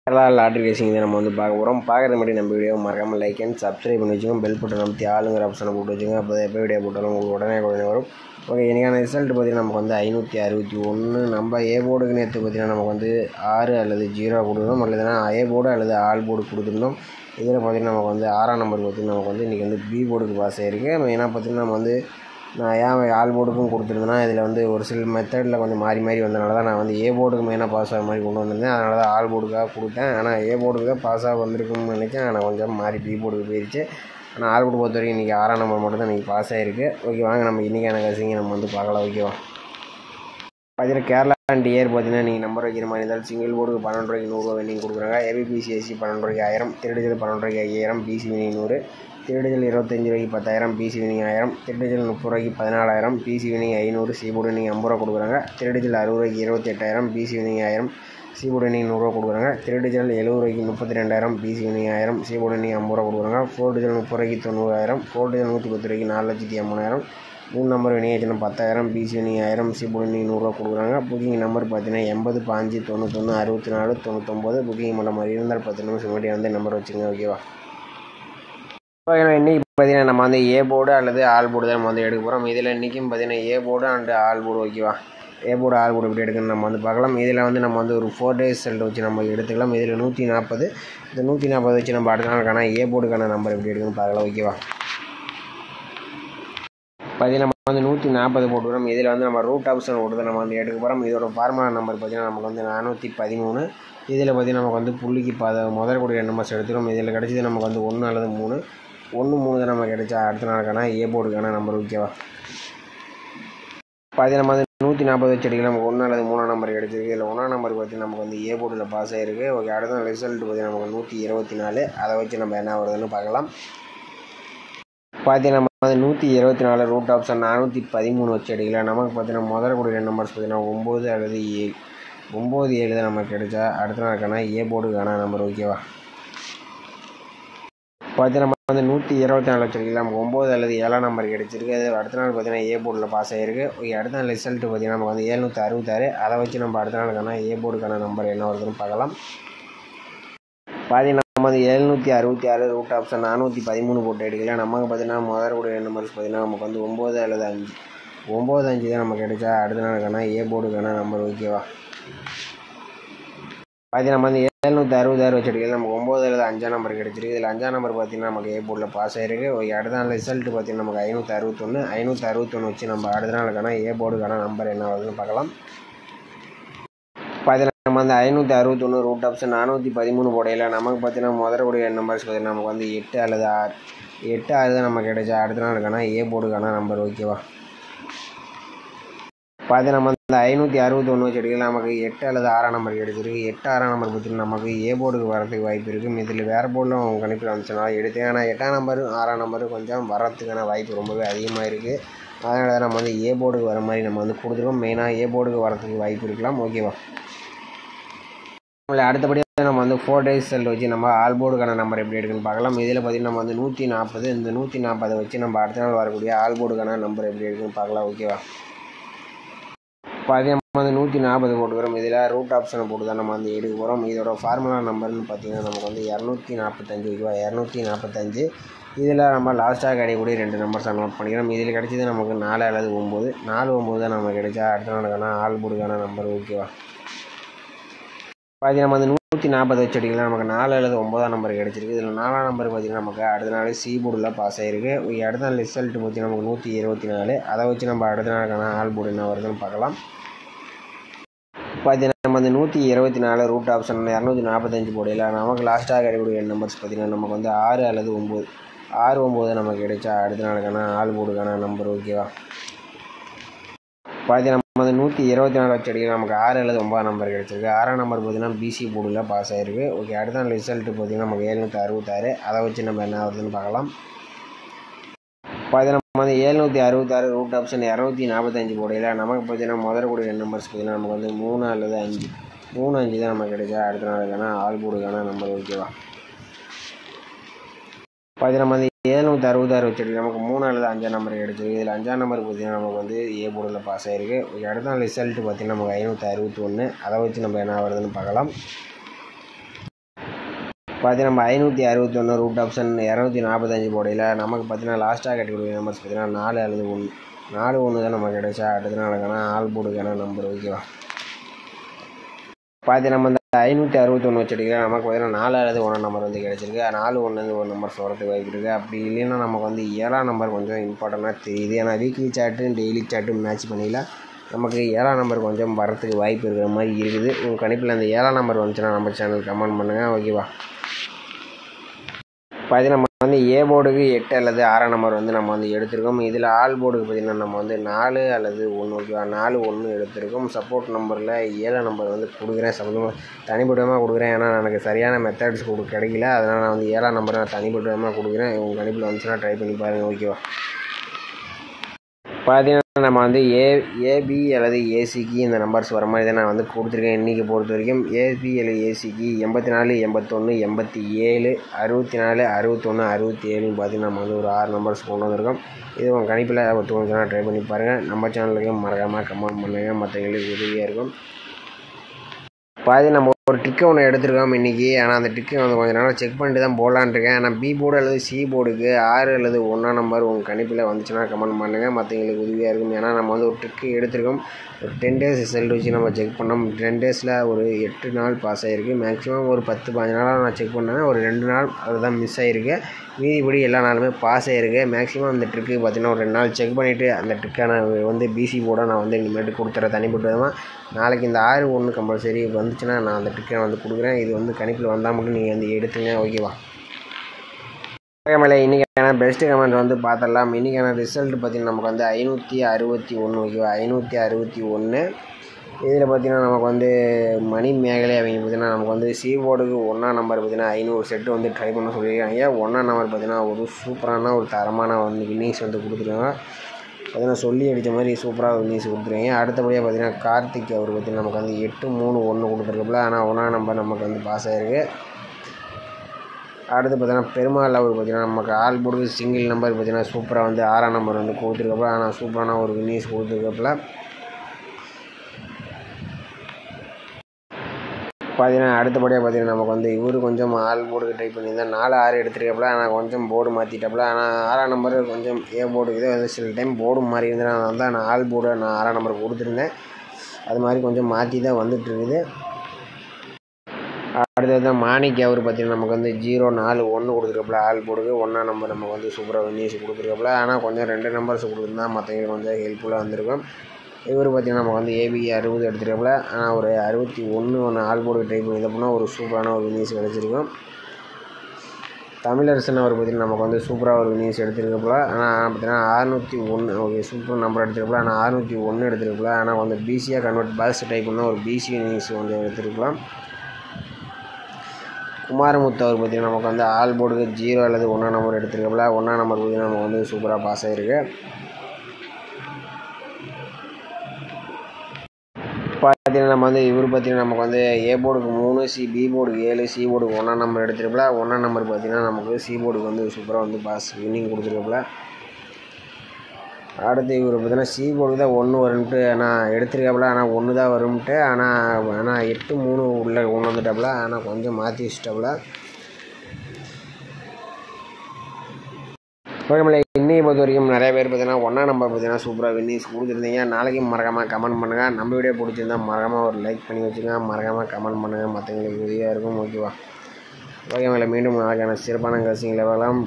Kerala lottery racing இதை நம்ம வந்து பார்க்க போகிறோம். பார்க்குறது மட்டும் நம்ம வீடியோ மறக்காமல் லைக் அண்ட் சப்ஸ்கிரைப் பண்ணி வச்சுக்கோங்க. பெல் பட்டன் நமத்தி ஆளுங்கிற ஆப்ஷனை போட்டு வச்சுக்கோங்க. அப்போ எப்போ வீடியோ போட்டாலும் உங்களுக்கு உடனே வரும். ஓகே, இன்றைக்கான ரிசல்ட் பார்த்திங்கன்னா நமக்கு வந்து 561. நம்ம ஏ போர்டுக்கு நேற்று பார்த்திங்கன்னா நமக்கு வந்து 6 அல்லது 0 கொடுத்துருந்தோம். அல்லதுனா ஏ போர்டு அல்லது ஆல் போர்டு கொடுத்துருந்தோம். இதில் பார்த்திங்கன்னா நமக்கு வந்து 6ஆம் நம்பர் பார்த்திங்கன்னா நமக்கு வந்து இன்றைக்கி வந்து பி போர்டுக்கு பாஸ் ஆகிருக்கு. மெயினாக பார்த்திங்கன்னா நம்ம வந்து நான் ஏன் ஆல் போர்டுக்கும் கொடுத்துருந்தேன்னா இதில் வந்து ஒரு சில மெத்தடில் கொஞ்சம் மாறி வந்தனால தான் நான் வந்து ஏ போர்டுக்கு மெயினாக பாஸ் ஆகிற மாதிரி கொண்டு வந்திருந்தேன். அதனால தான் ஆல் போர்டுக்காக கொடுத்தேன். ஆனால் ஏ போர்டுக்கு தான் பாஸ் ஆக வந்திருக்குன்னு நினைச்சேன். ஆனால் கொஞ்சம் மாறி பி போர்டுக்கு போயிடுச்சு. ஆனால் ஆல் போர்டு பொறுத்த வரைக்கும் இன்றைக்கி 6ஆம் நம்பர் மட்டும் தான் இன்றைக்கி பாஸ் ஆகிருக்கு. ஓகே, வாங்க நம்ம இன்றைக்கான கசிங்க நம்ம வந்து பார்க்கலாம். ஓகேவா, பார்த்தீங்கன்னா கேரளா அண்ட் இயர் பார்த்தீங்கன்னா நீங்கள் நம்பர் வைக்கிற மாதிரி இருந்தாலும் சிங்கிள் போர்டுக்கு 12 ரூபாய்க்கு 100 ரூபா வெண்டிங் கொடுக்குறாங்க. ஏபிபிசி எஸ்சி 12 ரூபாய்க்கு 1000, திருடிஜல் 12 ரூபாய்க்கு 5000, பிசி வினிங் 100, திருடிஜல் 25 ரூபாய்க்கு 10,000, பிசி வினிங் 1000, திருடிஜல் 30 ரூபாய்க்கு 14,000, பிசி வினிங் 500, சி போர்டு நீங்கள் 50 ரூபா கொடுக்குறாங்க. திருடிஜல் 60 ரூபாய்க்கு 28,000, பிசி வினிங் 1000, சி போர்டு நீங்கள் 100 ரூபா கொடுக்குறாங்க. திருடிஜல் 70 ரூபாய்க்கு 32,000, பிசி வினிங் 1000, சி போர்டு நீங்கள் 50 ரூபா கொடுக்குறாங்க. ஃபோர் டிஜல் 30 ரூபாய்க்கு 90,000, ஃபோர் டிஜல் 110 ரூபாய்க்கு 4,80,000, 3 number winning 10,000, PC winning 1000, C board நீங்கள் 100 ரூபா கொடுக்குறாங்க. புக்கிங் நம்பர் பார்த்தீங்கன்னா 80 5 91 64 99. புக்கிங் பண்ண மாதிரி இருந்தால் 10 நிமிஷம் முன்னாடி வந்து நம்பர் வச்சுங்க. ஓகேவா, இன்றைக்கி பார்த்தீங்கன்னா நம்ம வந்து ஏ போர்டு அல்லது ஆல் போர்டு தான் நம்ம வந்து எடுக்க போகிறோம். இதில் இன்றைக்கும் பார்த்தீங்கன்னா A board and all board. ஓகேவா, ஏ போர்டு ஆல் போர்டு எப்படி எடுக்கணும்னு நம்ம வந்து பார்க்கலாம். இதில் வந்து நம்ம வந்து ஒரு 4 days ரிசல்ட் வச்சு நம்ம எடுத்துக்கலாம். இதில் 140, இந்த 140 வச்சு நம்ம அடுத்த நாளுக்கான ஏ போர்டுக்கான நம்பர் எப்படி எடுக்கணும்னு பார்க்கலாம். ஓகேவா, பார்த்தீங்கன்னா நம்ம வந்து 140 போட்டுக்கிறோம். இதில் வந்து நம்ம ரூட் ஆப்ஷன் போட்டு நம்ம வந்து எடுக்க போகிறோம். இதோட ஃபார்முலா நம்பர் பார்த்தீங்கன்னா நமக்கு வந்து 413. இதில் பார்த்தீங்கன்னா நமக்கு வந்து புள்ளிக்கு முதல் கூடிய நம்பர்ஸ் எடுத்துக்கிறோம். இதில் கிடச்சது நமக்கு வந்து 1 அல்லது 3, 1 3 தான் நம்ம கிடைச்சா அடுத்த நாளுக்கான ஏ போர்டுக்கான நம்பர். ஓகேவா, பார்த்தீங்கன்னா நம்ம வந்து 140 வச்சு எடுக்கலாம். நமக்கு 1 அல்லது 3 நம்பர் கிடச்சிருக்கு. இதில் 1ஆம் நம்பர் பார்த்திங்கன்னா நமக்கு வந்து ஏ போர்டில் பாஸ் ஆகிருக்கு. ஓகே, அடுத்த ரிசல்ட் பார்த்திங்கன்னா நமக்கு 124. அதை வச்சு நம்ம என்ன வருதுன்னு பார்க்கலாம். பார்த்தீங்கன்னா நம்ம வந்து 124 ரூட் ஆப்ஷன் 413 வச்சு எடுக்கலாம். நமக்கு பார்த்தீங்கன்னா முதல் கூடிய நம்பர்ஸ் பார்த்தீங்கன்னா 9 அல்லது 7, 9 7 தான் நமக்கு கிடைச்சா அடுத்த நாளுக்கான ஏ போர்டுக்கான நம்பர். ஓகேவா, பார்த்தீங்கன்னா நம்ம வந்து 124 வச்சுருக்கலாம். நமக்கு 9 அல்லது 7ஆம் நம்பர் கிடச்சிருக்கு. அது அடுத்த நாள் பார்த்தீங்கன்னா ஏ போர்டில் பாஸ் ஆகிருக்கு. ஓகே, அடுத்த நாள் ரிசல்ட் பார்த்தீங்கன்னா நமக்கு வந்து 766. அதை வச்சு நம்ம அடுத்த நாளுக்கான ஏ போர்டுக்கான நம்பர் என்ன வருதுன்னு பார்க்கலாம். பார்த்தீங்கன்னா நம்ம வந்து 766 ரூட் ஆப்ஷன் 413 போட்டு எடுக்கலாம். நமக்கு பார்த்தீங்கன்னா முதல் கூட நம்பர்ஸ் பார்த்தீங்கன்னா நமக்கு வந்து 9 அல்லது 5, 9 5 தான் நமக்கு கிடைச்சா அடுத்த நாளுக்கான ஏ போர்டுக்கான நம்பர். ஓகேவா, பார்த்தீங்கன்னா நம்ம வந்து 766 வச்சு எடுக்கலாம். நமக்கு 9 அல்லது 5ஆம் நம்பர் கிடச்சிருக்கு. இதில் 5ஆம் நம்பர் பார்த்தீங்கன்னா நமக்கு ஏ போர்டில் பாஸ் ஆகிருக்கு. ஓகே, அடுத்த நாள் ரிசல்ட் பார்த்தீங்கன்னா நமக்கு 561 வச்சு நம்ம அடுத்த நாளுக்கான ஏ போர்டுக்கான நம்பர் என்ன வருதுன்னு பார்க்கலாம். பார்த்தீங்கன்னா நம்ம வந்து 561 ரூட் ஆப்ஷன் 413 போடையில் நமக்கு பார்த்தீங்கன்னா முதல் கூடிய நம்பர்ஸ் பார்த்தீங்கன்னா நமக்கு வந்து 8 அல்லது 6, 8 6 தான் நமக்கு கிடைச்சா அடுத்த நாளுக்கான ஏ போர்டுக்கான நம்பர். ஓகேவா, பார்த்தீங்கன்னா நம்ம வந்து 561 வச்சு எடுக்கலாம். நமக்கு 8 அல்லது 6ஆம் நம்பர் கிடைச்சிருக்கு. 8 6ஆம் நம்பர் பார்த்தீங்கன்னா நமக்கு ஏ போர்டுக்கு வரதுக்கு வாய்ப்பு இருக்குது. இதில் வேறு போர்டில் அவங்க கணிப்பில் வந்துச்சுனால எடுத்தேன். ஆனால் 8ஆம் நம்பர் 6ஆம் நம்பர் கொஞ்சம் வரத்துக்கான வாய்ப்பு ரொம்பவே அதிகமாக இருக்குது. அதனால தான் நம்ம வந்து ஏ போர்டுக்கு வர மாதிரி நம்ம வந்து கொடுத்துருக்கோம். மெயினாக ஏ போர்டுக்கு வரதுக்கு வாய்ப்பு இருக்கலாம். ஓகேவா, அடுத்தபடியாக நம்ம வந்து 4 days ரிசல்ட் வச்சு நம்ம ஆல் போர்டுக்கான நம்பர் எப்படி எடுக்குன்னு பார்க்கலாம். இதில் பார்த்திங்கன்னா நம்ம வந்து 140, இந்த 140 வச்சு நம்ம அடுத்த நாள் வரக்கூடிய ஆல் போர்டுக்கான நம்பர் எப்படி எடுக்குன்னு பார்க்கலாம். ஓகேவா, பார்த்தீங்கன்னா நம்ம வந்து 140 போட்டுக்கிறோம். இதில் ரூட் ஆப்ஷனை போட்டு தான் நம்ம வந்து எடுக்க போகிறோம். இதோட ஃபார்முலா நம்பர்னு பார்த்தீங்கன்னா நமக்கு வந்து 245. ஓகேவா, 245. இதில் நம்ம லாஸ்ட்டாக கிடைக்கக்கூடிய 2 நம்பர்ஸை நோட் பண்ணிக்கிறோம். இதில் கிடைச்சது நமக்கு 4 அல்லது 9, 4 9 தான் நமக்கு கிடைச்சா அடுத்த நாளுக்கான ஆல் போர்டுக்கான நம்பர். ஓகேவா, பார்த்தீங்கன்னா நம்ம வந்து 140 வச்சு அடிக்கலாம். நமக்கு 4 அல்லது 9ஆம் நம்பர் கிடச்சிருக்கு. இதில் 4ஆம் நம்பர் பார்த்திங்கன்னா நமக்கு அடுத்த நாள் சி போர்டில் பாஸ் ஆகிருக்கு. அடுத்த நாள் ரிசல்ட் பார்த்திங்கன்னா நமக்கு 124. அதை வச்சு நம்ம அடுத்த நாளுக்கான ஆல் போர்டு என்ன வருதுன்னு பார்க்கலாம். பார்த்தீங்கன்னா நம்ம வந்து 124 ரூட் ஆப்ஷன் 245 போடையில் நமக்கு லாஸ்ட்டாக கிடைக்கக்கூடிய நம்பர்ஸ் பார்த்திங்கன்னா நமக்கு வந்து 6 அல்லது 9, 6 9 நமக்கு கிடைச்சா அடுத்த நாளுக்கான ஆல் போர்டுக்கான நம்பர். ஓகேவா, பார்த்தீங்கன்னா நம்ம வந்து 124 வச்சு அடிக்கலாம். நமக்கு 6 அல்லது 9ஆம் நம்பர் கிடச்சிருக்கு. 6ஆம் நம்பர் பார்த்திங்கன்னா பிசி போர்டில் பாஸ் ஆகிருக்கு. ஓகே, அடுத்த நாள் ரிசல்ட் பார்த்திங்கன்னா நமக்கு 766. அதை வச்சு நம்ம என்ன வருதுன்னு பார்க்கலாம். பார்த்தீங்கன்னா நம்ம வந்து 766 ரூட் ஆப்ஷன் 245 போடையில் நமக்கு பார்த்தீங்கன்னா முதல் கூடிய நம்பர்ஸ் பார்த்திங்கன்னா நமக்கு வந்து 3 அல்லது 5, 3 5 தான் நமக்கு கிடைச்சா அடுத்த நாளுக்கான ஆல் போர்டுக்கான நம்பர். ஓகேவா, பார்த்தீங்கன்னா நம்ம வந்து 766 வச்சுருக்கு. நமக்கு 3 அல்லது 5ஆம் நம்பர் கிடச்சிருக்கு. இதில் 5ஆம் நம்பர் பார்த்திங்கன்னா நமக்கு வந்து ஏ போர்டில் பாஸ் ஆகிருக்கு. அடுத்த நாள் ரிசல்ட் பார்த்திங்கன்னா நமக்கு 561. அதை வச்சு நம்ம என்ன வருதுன்னு பார்க்கலாம். பார்த்தீங்கன்னா நம்ம 561 ரூட் ஆப்ஷன் 245 போடையில் நமக்கு பார்த்தீங்கன்னா லாஸ்ட்டாக கட்டக்கூடிய நம்பர்ஸ் பார்த்தீங்கன்னா 4 அல்லது 1 4 1 தான் நமக்கு கிடைச்சா. அடுத்த நாளுக்கான ஆல் போர்டுக்கான நம்பர் ஓகேவா. பார்த்து நம்ம இந்த 561 வச்சுருக்கோம். நமக்கு பார்த்தீங்கன்னா 4 அல்லது 1 நம்பர் வந்து கிடச்சிருக்கு. 4 1 ஒரு நம்பர் வரதுக்கு வாய்ப்பு இருக்குது. அப்படி இல்லைன்னா நமக்கு வந்து 7ஆம் நம்பர் கொஞ்சம் இம்பார்ட்டண்ட்டாக தெரியுது. ஏன்னா weekly chart daily chart match பண்ணிடல நமக்கு 7ஆம் நம்பர் கொஞ்சம் வரத்துக்கு வாய்ப்பு இருக்கிற மாதிரி இருக்குது. உங்கள் கணிப்பில் அந்த 7ஆம் நம்பர் வந்துச்சுன்னா நம்ம சேனல் கமெண்ட் பண்ணுங்கள் ஓகேவா. பார்த்தீங்கன்னா நம்ம வந்து ஏ போர்டுக்கு 8 அல்லது 6ஆம் நம்பர் வந்து நம்ம வந்து எடுத்திருக்கோம். இதில் ஆல் போர்டுக்கு பார்த்திங்கன்னா நம்ம வந்து 4 அல்லது 1 ஓகேவா. 4 1 எடுத்திருக்கோம். சப்போர்ட் நம்பரில் 7 நம்பர் வந்து கொடுக்குறேன். சம்மந்தமாக தனிப்பட்டமாக கொடுக்குறேன். ஏன்னா எனக்கு சரியான மெத்தட்ஸ் கிடைக்கல. அதனால் நான் வந்து 7ஆம் நம்பரை நான் தனிப்பட்டமாக கொடுக்குறேன். உங்கள் கணிப்பில் வந்துச்சுன்னா ட்ரை பண்ணி பாருங்கள் ஓகேவா. பார்த்தீங்கன்னா நம்ம வந்து ஏபி அல்லது ஏசிக்கு இந்த நம்பர்ஸ் வர மாதிரி தான் நான் வந்து கொடுத்துருக்கேன். இன்றைக்கி பொறுத்த வரைக்கும் ஏபி அல்லது ஏசிக்கு 84 81 87 64 61 67 பார்த்தீங்கன்னா நம்ம வந்து ஒரு 6 நம்பர்ஸ் கொண்டு வந்திருக்கோம். இது உங்கள் கணிப்பில் ஒத்துக்கொண்டுனா ட்ரை பண்ணி பாருங்கள். நம்ம சேனலுக்கு மறக்காமல் கமெண்ட் பண்ணுங்கள். மற்றவங்களுக்கு உதவியாக இருக்கும். பாதி நம்ம ஒரு டிக்கை ஒன்று எடுத்துருக்கோம் இன்றைக்கி. ஆனால் அந்த டிக்கை வந்து கொஞ்சம் நாளாக செக் பண்ணிட்டு தான் போடலான்னு இருக்கேன். ஆனால் பி போர்டு அல்லது சி போர்டுக்கு 6 அல்லது 1ஆம் நம்பர் உங்கள் கணிப்பில் வந்துச்சுன்னா கமெண்ட் பண்ணுங்கள். மற்றவங்களுக்கு உதவியாக இருக்கும். ஏன்னா நம்ம வந்து ஒரு டிக்கு எடுத்துருக்கோம். ஒரு 10 டேஸ் ரிசல்ட் வச்சு நம்ம செக் பண்ணோம். 10 டேஸில் ஒரு 8 நாள் பாஸ் ஆகிருக்கு. மேக்ஸிமம் ஒரு 10-15 நாளாக நான் செக் பண்ணேன். ஒரு 2 நாள் அதுதான் மிஸ் ஆகிருக்கு. மீதிபடி எல்லா நாளுமே பாஸ் ஆகிருக்கு. மேக்ஸிமம் அந்த ட்ரிக்கு பார்த்திங்கன்னா ஒரு 2 நாள் செக் பண்ணிவிட்டு அந்த ட்ரிக்கான வந்து பிசி போர்டை நான் வந்து இனிமேட்டு கொடுத்துறேன் தனிப்பட்டதாக. நாளைக்கு இந்த 6 1 கம்பல்சரி வந்துச்சுன்னா நான் அந்த ட்ரிக்கை வந்து கொடுக்குறேன். இது வந்து கணிப்பில் வந்தால் மட்டும் நீங்கள் வந்து எடுத்துங்க ஓகேவா. இன்றைக்கான பெஸ்ட்டு கமெண்ட் வந்து பார்த்துடலாம். இன்றைக்கான ரிசல்ட் பார்த்திங்கன்னா நமக்கு வந்து 561 ஓகேவா. 561 இதில் பார்த்திங்கன்னா நமக்கு வந்து மணி மேகலை அவங்க பார்த்திங்கன்னா நமக்கு வந்து சி போர்டுக்கு 1ஆம் நம்பர் பார்த்திங்கன்னா 500 செட்டு வந்து ட்ரை பண்ண சொல்லியிருக்காங்க. 1ஆம் நம்பர் பார்த்திங்கன்னா ஒரு சூப்பரான ஒரு தரமான வந்து வின்னிங்ஸ் வந்து கொடுத்துருக்காங்க. பார்த்தீங்கன்னா சொல்லி அடித்த மாதிரி சூப்பராக வின்னிங்ஸ் கொடுத்துருக்காங்க. அடுத்தபடியாக பார்த்திங்கன்னா கார்த்திக் அவர் பார்த்திங்கன்னா நமக்கு வந்து 8 3 1 கொடுத்துருக்கப்பல. ஆனால் 1ஆம் நம்பர் நமக்கு வந்து பாஸ் ஆகிருக்கு. அடுத்து பார்த்தீங்கன்னா பெருமாள் அவர் பார்த்திங்கன்னா நமக்கு ஆல் போர்டுக்கு சிங்கிள் நம்பர் பார்த்திங்கன்னா சூப்பராக வந்து 6ஆம் நம்பர் வந்து கொடுத்துருக்கப்பல. ஆனால் சூப்பரான ஒரு வின்னிங்ஸ் கொடுத்துருக்கப்பல. பார்த்தீங்கன்னா அடுத்தபடியாக பார்த்திங்கன்னா நமக்கு வந்து இவர் கொஞ்சம் ஆல் போர்டுக்கு ட்ரை பண்ணியிருந்தேன். 4 6 எடுத்துருக்கப்பல. ஆனால் கொஞ்சம் போர்டு மாற்றிட்டப்பல. ஆனால் 6ஆம் நம்பர் கொஞ்சம் ஏ போர்டுக்கு தான் வந்து சில டைம் போர்டு மாறி இருந்தேன். அதனால தான் நான் ஆல் போர்டு 6ஆம் நம்பர் கொடுத்துருந்தேன். அது மாதிரி கொஞ்சம் மாற்றி தான் வந்துட்டுருக்குது. அடுத்தது தான் மாணிக் அவர் பார்த்திங்கன்னா நமக்கு வந்து 0 4 1 கொடுத்துருக்கப்பல. ஆல் போர்டுக்கு 1ஆம் நம்பர் நமக்கு வந்து சூப்பராக வின்னிங்ஸ் கொடுத்துருக்கப்பல. ஆனால் கொஞ்சம் 2 நம்பர்ஸ் கொடுத்துருந்தா மற்றவங்களுக்கு கொஞ்சம் ஹெல்ப்ஃபுல்லாக வந்திருக்கும். இவர் பார்த்திங்கன்னா நமக்கு வந்து ஏபி 60 எடுத்துருக்கப்பல. ஆனால் ஒரு 61 ஆல் போர்டு ட்ரை பண்ணி அப்படின்னா ஒரு சூப்பரான ஒரு வின்னிங்ஸ் கிடச்சிருக்கும். தமிழரசன் அவர் பார்த்திங்கன்னா நமக்கு வந்து சூப்பராக ஒரு வின்னிங்ஸ் எடுத்துருக்கப்பல. ஆனால் பார்த்திங்கன்னா 601 ஓகே சூப்பர் நம்பர் எடுத்துருக்கப்பல. ஆனால் 601 எடுத்துருக்கப்பல. ஆனால் வந்து பிசியாக கன்வெர்ட் பாக்ஸ் டைப் பண்ணால் ஒரு பிசி வின்னிங்ஸ் வந்து எடுத்துருக்கலாம். குமாரமுத்து அவர் பார்த்திங்கன்னா நமக்கு வந்து ஆல் போர்டுக்கு 0 அல்லது 1ஆம் நம்பர் எடுத்துருக்கப்பல. 1ஆம் நம்பர் பார்த்திங்கன்னா நமக்கு வந்து சூப்பராக பாஸ் ஆகிருக்கு. பார்த்திங்கன்னா நம்ம வந்து இவர் பார்த்திங்கன்னா நமக்கு வந்து ஏ போர்டுக்கு 3 பி போர்டுக்கு 7 சி போர்டுக்கு 1ஆம் நம்பர் எடுத்துருப்பல. 1ஆம் நம்பர் பார்த்திங்கன்னா நமக்கு சி போர்டுக்கு வந்து சூப்பராக வந்து பாஸ் வின்னிங் கொடுத்துருக்கப்பல. அடுத்து இவர் பார்த்திங்கன்னா சி போர்டுக்கு தான் 1 வரும்ட்டு ஆனால் எடுத்துருக்காப்புல. ஆனால் 1 தான் வரும்ட்டு. ஆனால் 8 3 உள்ளே கொண்டு வந்துட்டாப்புல. ஆனால் கொஞ்சம் மாற்றி வச்சுட்டாப்புல. ஓகே இன்னைக்கு பொறுத்த வரைக்கும் நிறைய பேர் பார்த்தீங்கன்னா 1ஆம் நம்பர் பார்த்தீங்கன்னா சூப்பராக வின்னிங்ஸ் கொடுத்துருந்தீங்க. நாளைக்கும் மறக்காமல் கமெண்ட் பண்ணுங்கள். நம்ம வீடியோ பிடிச்சிருந்தா மறக்காமல் ஒரு லைக் பண்ணி வச்சுங்க. மறக்காமல் கமெண்ட் பண்ணுங்கள். மற்றவங்களுக்கு உதவியாக இருக்கும் ஓகேவா. ஓகே மீண்டும் நாளைக்கான சிறப்பான கசிங்களை வரலாம்.